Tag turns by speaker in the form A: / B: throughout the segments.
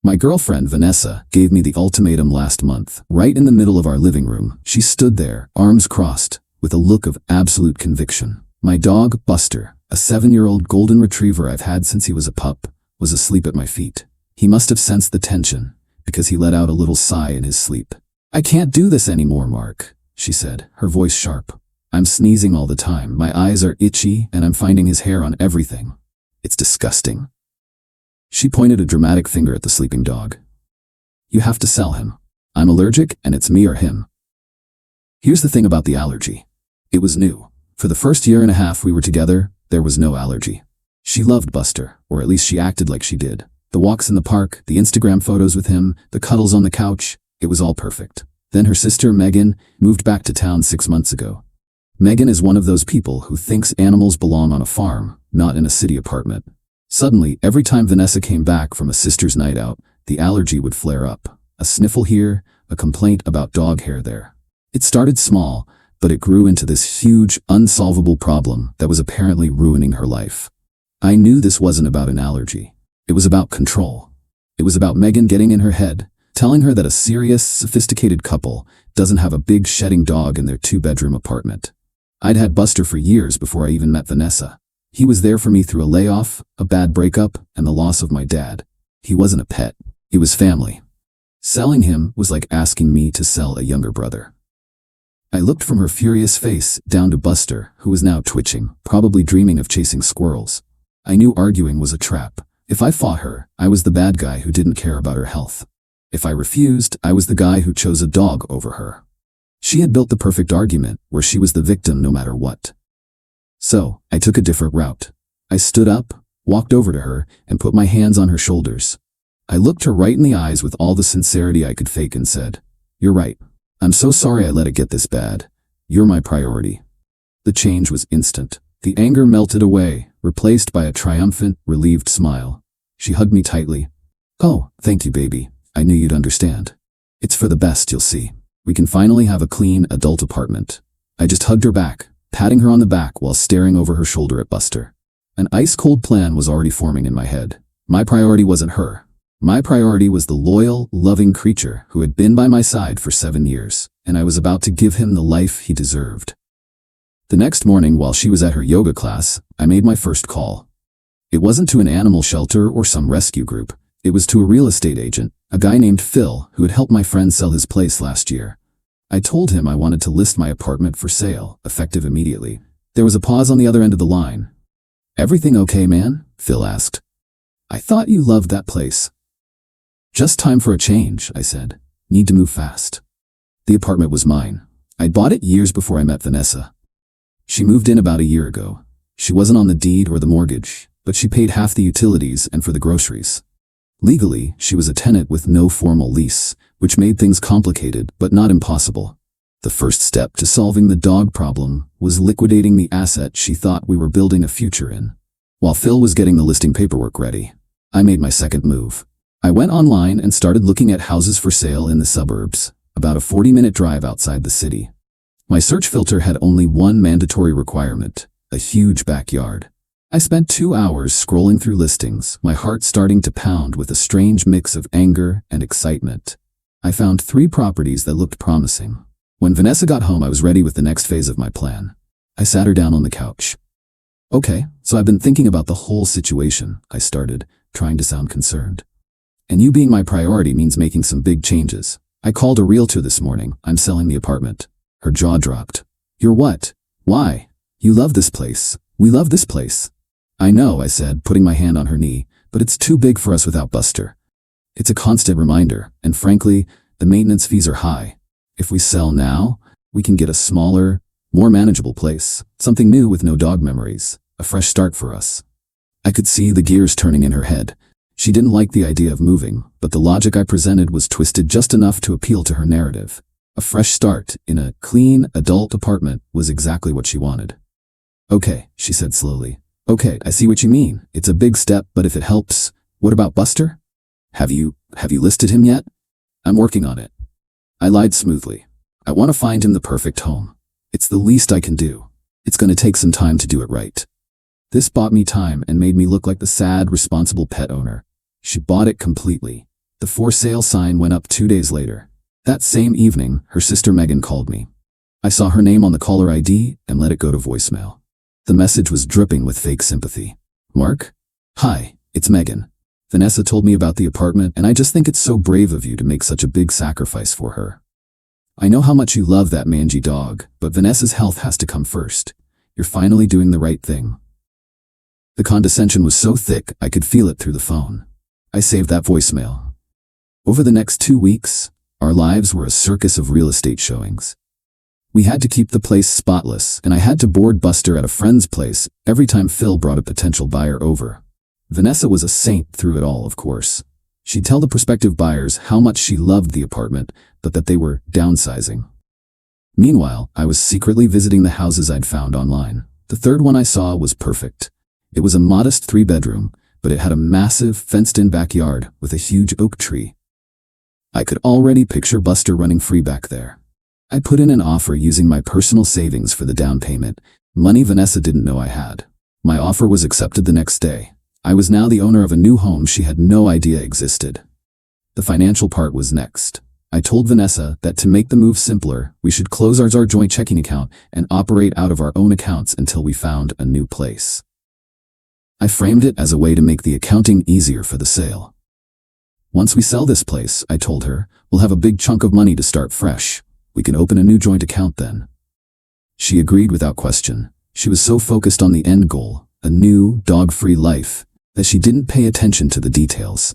A: My girlfriend, Vanessa, gave me the ultimatum last month. Right in the middle of our living room, she stood there, arms crossed, with a look of absolute conviction. My dog, Buster, a 7-year-old golden retriever I've had since he was a pup, was asleep at my feet. He must have sensed the tension, because he let out a little sigh in his sleep. "I can't do this anymore, Mark," she said, her voice sharp. "I'm sneezing all the time, my eyes are itchy, and I'm finding his hair on everything. It's disgusting." She pointed a dramatic finger at the sleeping dog. "You have to sell him. I'm allergic, and it's me or him." Here's the thing about the allergy. It was new. For the first year and a half we were together, there was no allergy. She loved Buster, or at least she acted like she did. The walks in the park, the Instagram photos with him, the cuddles on the couch, it was all perfect. Then her sister, Megan, moved back to town 6 months ago. Megan is one of those people who thinks animals belong on a farm, not in a city apartment. Suddenly, every time Vanessa came back from a sister's night out, the allergy would flare up. A sniffle here, a complaint about dog hair there. It started small, but it grew into this huge, unsolvable problem that was apparently ruining her life. I knew this wasn't about an allergy. It was about control. It was about Megan getting in her head, telling her that a serious, sophisticated couple doesn't have a big shedding dog in their 2-bedroom apartment. I'd had Buster for years before I even met Vanessa. He was there for me through a layoff, a bad breakup, and the loss of my dad. He wasn't a pet. He was family. Selling him was like asking me to sell a younger brother. I looked from her furious face down to Buster, who was now twitching, probably dreaming of chasing squirrels. I knew arguing was a trap. If I fought her, I was the bad guy who didn't care about her health. If I refused, I was the guy who chose a dog over her. She had built the perfect argument, where she was the victim no matter what. So, I took a different route. I stood up, walked over to her, and put my hands on her shoulders. I looked her right in the eyes with all the sincerity I could fake and said, "You're right. I'm so sorry I let it get this bad. You're my priority." The change was instant. The anger melted away, replaced by a triumphant, relieved smile. She hugged me tightly. "Oh, thank you, baby. I knew you'd understand. It's for the best, you'll see. We can finally have a clean, adult apartment." I just hugged her back, patting her on the back while staring over her shoulder at Buster. An ice-cold plan was already forming in my head. My priority wasn't her. My priority was the loyal, loving creature who had been by my side for 7 years, and I was about to give him the life he deserved. The next morning, while she was at her yoga class, I made my first call. It wasn't to an animal shelter or some rescue group. It was to a real estate agent, a guy named Phil, who had helped my friend sell his place last year. I told him I wanted to list my apartment for sale, effective immediately. There was a pause on the other end of the line. "Everything okay, man?" Phil asked. "I thought you loved that place." "Just time for a change," I said. "Need to move fast." The apartment was mine. I'd bought it years before I met Vanessa. She moved in about a year ago. She wasn't on the deed or the mortgage, but she paid half the utilities and for the groceries. Legally, she was a tenant with no formal lease, which made things complicated but not impossible. The first step to solving the dog problem was liquidating the asset she thought we were building a future in. While Phil was getting the listing paperwork ready, I made my second move. I went online and started looking at houses for sale in the suburbs, about a 40-minute drive outside the city. My search filter had only one mandatory requirement: a huge backyard. I spent 2 hours scrolling through listings, my heart starting to pound with a strange mix of anger and excitement. I found 3 properties that looked promising. When Vanessa got home, I was ready with the next phase of my plan. I sat her down on the couch. "Okay, so I've been thinking about the whole situation," I started, trying to sound concerned. "And you being my priority means making some big changes. I called a realtor this morning. I'm selling the apartment." Her jaw dropped. "You're what? Why? You love this place. We love this place." "I know," I said, putting my hand on her knee, "but it's too big for us without Buster. It's a constant reminder, and frankly, the maintenance fees are high. If we sell now, we can get a smaller, more manageable place, something new with no dog memories, a fresh start for us." I could see the gears turning in her head. She didn't like the idea of moving, but the logic I presented was twisted just enough to appeal to her narrative. A fresh start in a clean, adult apartment was exactly what she wanted. "Okay," she said slowly. "Okay, I see what you mean. It's a big step, but if it helps, what about Buster? Have you listed him yet?" "I'm working on it." I lied smoothly. "I want to find him the perfect home. It's the least I can do. It's going to take some time to do it right." This bought me time and made me look like the sad, responsible pet owner. She bought it completely. The for sale sign went up 2 days later. That same evening, her sister Megan called me. I saw her name on the caller ID and let it go to voicemail. The message was dripping with fake sympathy. Mark? Hi, it's Megan. Vanessa told me about the apartment, and I just think it's so brave of you to make such a big sacrifice for her. I know how much you love that mangy dog, but Vanessa's health has to come first. You're finally doing the right thing. The condescension was so thick, I could feel it through the phone. I saved that voicemail. Over the next 2 weeks, our lives were a circus of real estate showings. We had to keep the place spotless, and I had to board Buster at a friend's place every time Phil brought a potential buyer over. Vanessa was a saint through it all, of course. She'd tell the prospective buyers how much she loved the apartment, but that they were downsizing. Meanwhile, I was secretly visiting the houses I'd found online. The third one I saw was perfect. It was a modest 3-bedroom, but it had a massive, fenced-in backyard with a huge oak tree. I could already picture Buster running free back there. I put in an offer using my personal savings for the down payment, money Vanessa didn't know I had. My offer was accepted the next day. I was now the owner of a new home she had no idea existed. The financial part was next. I told Vanessa that to make the move simpler, we should close our joint checking account and operate out of our own accounts until we found a new place. I framed it as a way to make the accounting easier for the sale. Once we sell this place, I told her, we'll have a big chunk of money to start fresh. We can open a new joint account then. She agreed without question. She was so focused on the end goal, a new, dog-free life, that she didn't pay attention to the details.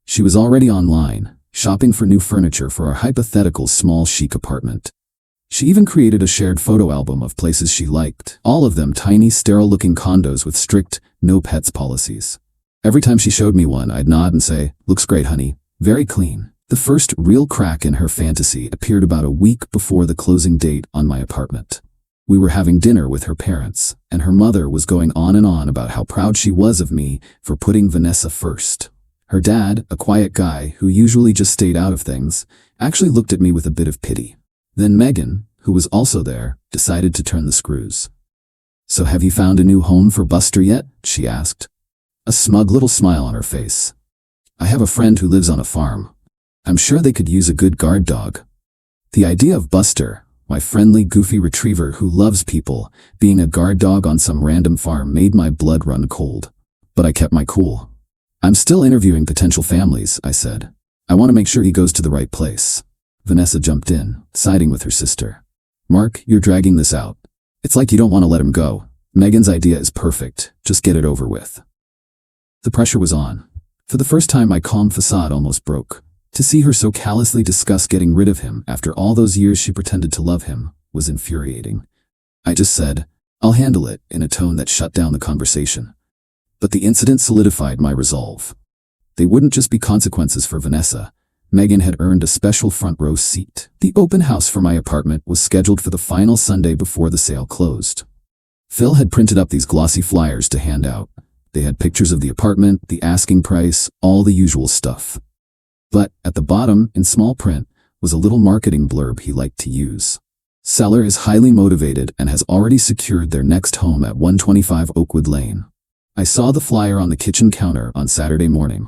A: She was already online, shopping for new furniture for our hypothetical small chic apartment. She even created a shared photo album of places she liked, all of them tiny, sterile-looking condos with strict, no pets policies. Every time she showed me one, I'd nod and say, "Looks great, honey. Very clean." The first real crack in her fantasy appeared about a week before the closing date on my apartment. We were having dinner with her parents, and her mother was going on and on about how proud she was of me for putting Vanessa first. Her dad, a quiet guy who usually just stayed out of things, actually looked at me with a bit of pity. Then Megan, who was also there, decided to turn the screws. "So have you found a new home for Buster yet?" she asked. A smug little smile on her face. "I have a friend who lives on a farm. I'm sure they could use a good guard dog." The idea of Buster, my friendly, goofy retriever who loves people, being a guard dog on some random farm made my blood run cold. But I kept my cool. "I'm still interviewing potential families," I said. "I want to make sure he goes to the right place." Vanessa jumped in, siding with her sister. "Mark, you're dragging this out. It's like you don't want to let him go. Megan's idea is perfect. Just get it over with." The pressure was on. For the first time, my calm facade almost broke. To see her so callously discuss getting rid of him after all those years she pretended to love him was infuriating. I just said, "I'll handle it," in a tone that shut down the conversation. But the incident solidified my resolve. They wouldn't just be consequences for Vanessa. Megan had earned a special front row seat. The open house for my apartment was scheduled for the final Sunday before the sale closed. Phil had printed up these glossy flyers to hand out. They had pictures of the apartment, the asking price, all the usual stuff. But at the bottom, in small print, was a little marketing blurb he liked to use. "Seller is highly motivated and has already secured their next home at 125 Oakwood Lane." I saw the flyer on the kitchen counter on Saturday morning.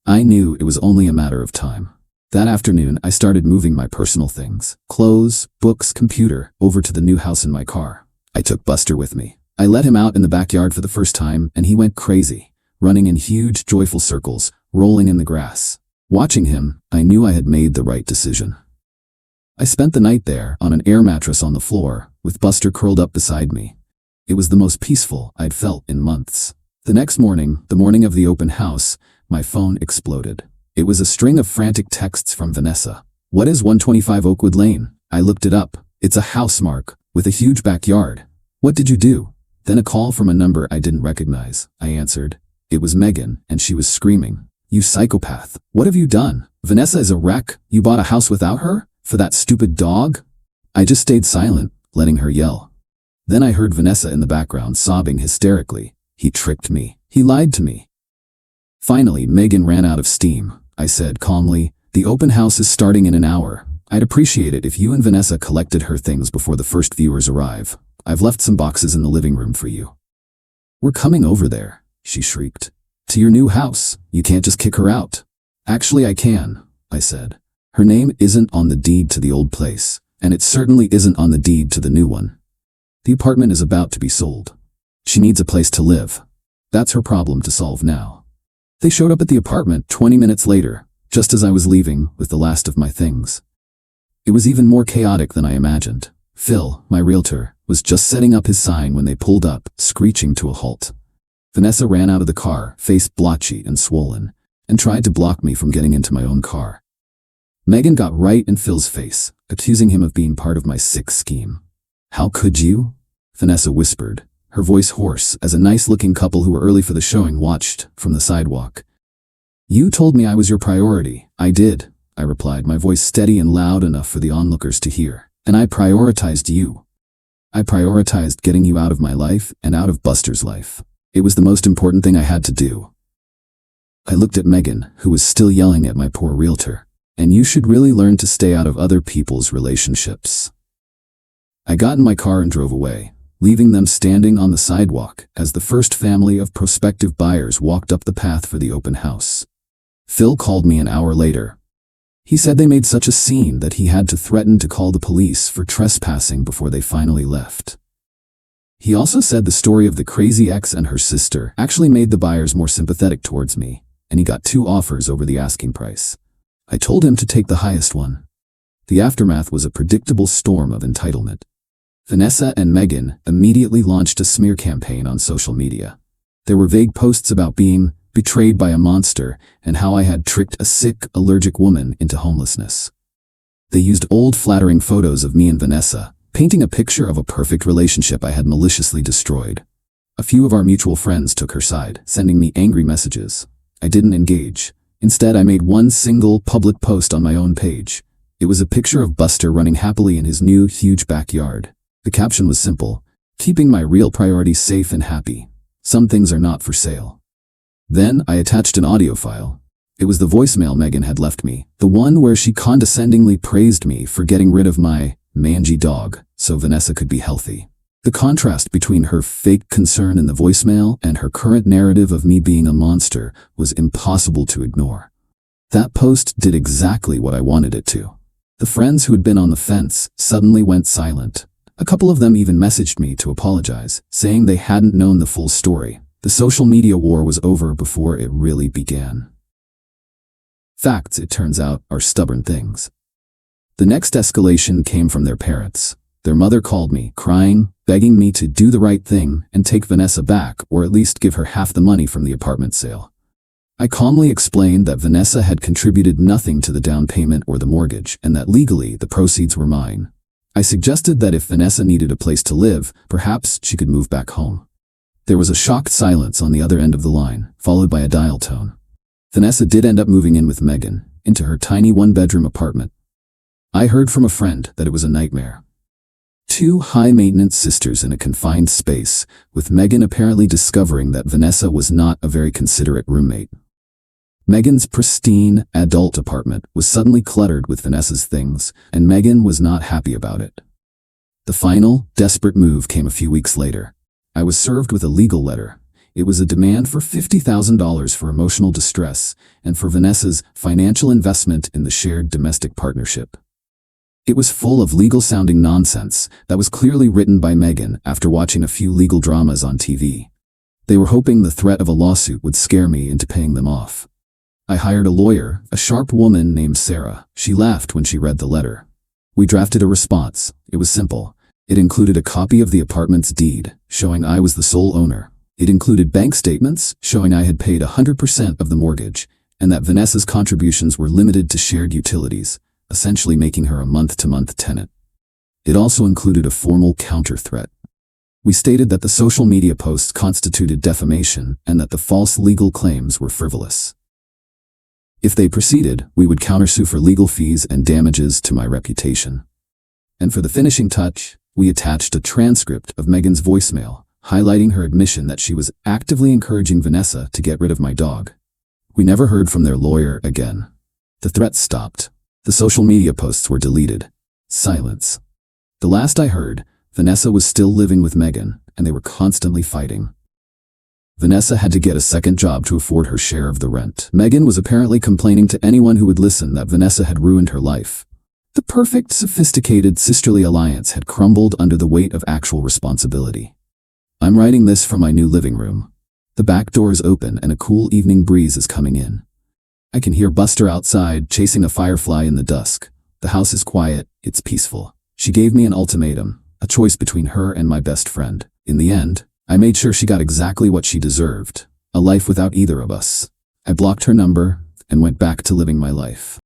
A: I knew it was only a matter of time. That afternoon, I started moving my personal things, clothes, books, computer, over to the new house in my car. I took Buster with me. I let him out in the backyard for the first time, and he went crazy, running in huge, joyful circles, rolling in the grass. Watching him, I knew I had made the right decision. I spent the night there, on an air mattress on the floor, with Buster curled up beside me. It was the most peaceful I'd felt in months. The next morning, the morning of the open house, my phone exploded. It was a string of frantic texts from Vanessa. "What is 125 Oakwood Lane?" I looked it up. "It's a house, Mark, with a huge backyard. What did you do?" Then a call from a number I didn't recognize. I answered. It was Megan, and she was screaming, "You psychopath. What have you done? Vanessa is a wreck. You bought a house without her? For that stupid dog?" I just stayed silent, letting her yell. Then I heard Vanessa in the background sobbing hysterically. "He tricked me. He lied to me." Finally, Megan ran out of steam. I said calmly, "The open house is starting in an hour. I'd appreciate it if you and Vanessa collected her things before the first viewers arrive. I've left some boxes in the living room for you." "We're coming over there," she shrieked. "To your new house. You can't just kick her out." Actually, I can, I said. Her name isn't on the deed to the old place, and it certainly isn't on the deed to the new one. The apartment is about to be sold. She needs a place to live. That's her problem to solve now. They showed up at the apartment 20 minutes later, just as I was leaving with the last of my things. It was even more chaotic than I imagined. Phil, my realtor, was just setting up his sign when they pulled up, screeching to a halt. Vanessa ran out of the car, face blotchy and swollen, and tried to block me from getting into my own car. Megan got right in Phil's face, accusing him of being part of my sick scheme. "How could you?" Vanessa whispered, her voice hoarse as a nice-looking couple who were early for the showing watched from the sidewalk. "You told me I was your priority." "I did," I replied, my voice steady and loud enough for the onlookers to hear. "And I prioritized you. I prioritized getting you out of my life and out of Buster's life. It was the most important thing I had to do." I looked at Megan, who was still yelling at my poor realtor. "And you should really learn to stay out of other people's relationships." I got in my car and drove away, leaving them standing on the sidewalk as the first family of prospective buyers walked up the path for the open house. Phil called me an hour later. He said they made such a scene that he had to threaten to call the police for trespassing before they finally left. He also said the story of the crazy ex and her sister actually made the buyers more sympathetic towards me, and he got 2 offers over the asking price. I told him to take the highest one. The aftermath was a predictable storm of entitlement. Vanessa and Megan immediately launched a smear campaign on social media. There were vague posts about being betrayed by a monster and how I had tricked a sick, allergic woman into homelessness. They used old flattering photos of me and Vanessa, painting a picture of a perfect relationship I had maliciously destroyed. A few of our mutual friends took her side, sending me angry messages. I didn't engage. Instead, I made one single public post on my own page. It was a picture of Buster running happily in his new, huge backyard. The caption was simple: "Keeping my real priorities safe and happy. Some things are not for sale." Then I attached an audio file. It was the voicemail Megan had left me, the one where she condescendingly praised me for getting rid of my mangy dog so Vanessa could be healthy. The contrast between her fake concern in the voicemail and her current narrative of me being a monster was impossible to ignore. That post did exactly what I wanted it to. The friends who had been on the fence suddenly went silent. A couple of them even messaged me to apologize, saying they hadn't known the full story. The social media war was over before it really began. Facts, it turns out, are stubborn things. The next escalation came from their parents. Their mother called me, crying, begging me to do the right thing and take Vanessa back, or at least give her half the money from the apartment sale. I calmly explained that Vanessa had contributed nothing to the down payment or the mortgage, and that legally the proceeds were mine. I suggested that if Vanessa needed a place to live, perhaps she could move back home. There was a shocked silence on the other end of the line, followed by a dial tone. Vanessa did end up moving in with Megan, into her tiny one-bedroom apartment. I heard from a friend that it was a nightmare. 2 high-maintenance sisters in a confined space, with Megan apparently discovering that Vanessa was not a very considerate roommate. Megan's pristine, adult apartment was suddenly cluttered with Vanessa's things, and Megan was not happy about it. The final, desperate move came a few weeks later. I was served with a legal letter. It was a demand for $50,000 for emotional distress and for Vanessa's financial investment in the shared domestic partnership. It was full of legal-sounding nonsense that was clearly written by Megan after watching a few legal dramas on TV. They were hoping the threat of a lawsuit would scare me into paying them off. I hired a lawyer, a sharp woman named Sarah. She laughed when she read the letter. We drafted a response. It was simple. It included a copy of the apartment's deed, showing I was the sole owner. It included bank statements, showing I had paid 100% of the mortgage, and that Vanessa's contributions were limited to shared utilities, essentially making her a month-to-month tenant. It also included a formal counter-threat. We stated that the social media posts constituted defamation and that the false legal claims were frivolous. If they proceeded, we would countersue for legal fees and damages to my reputation. And for the finishing touch, we attached a transcript of Megan's voicemail, highlighting her admission that she was actively encouraging Vanessa to get rid of my dog. We never heard from their lawyer again. The threats stopped. The social media posts were deleted. Silence. The last I heard, Vanessa was still living with Megan, and they were constantly fighting. Vanessa had to get a second job to afford her share of the rent. Megan was apparently complaining to anyone who would listen that Vanessa had ruined her life. The perfect, sophisticated, sisterly alliance had crumbled under the weight of actual responsibility. I'm writing this from my new living room. The back door is open and a cool evening breeze is coming in. I can hear Buster outside chasing a firefly in the dusk. The house is quiet, it's peaceful. She gave me an ultimatum, a choice between her and my best friend. In the end, I made sure she got exactly what she deserved, a life without either of us. I blocked her number and went back to living my life.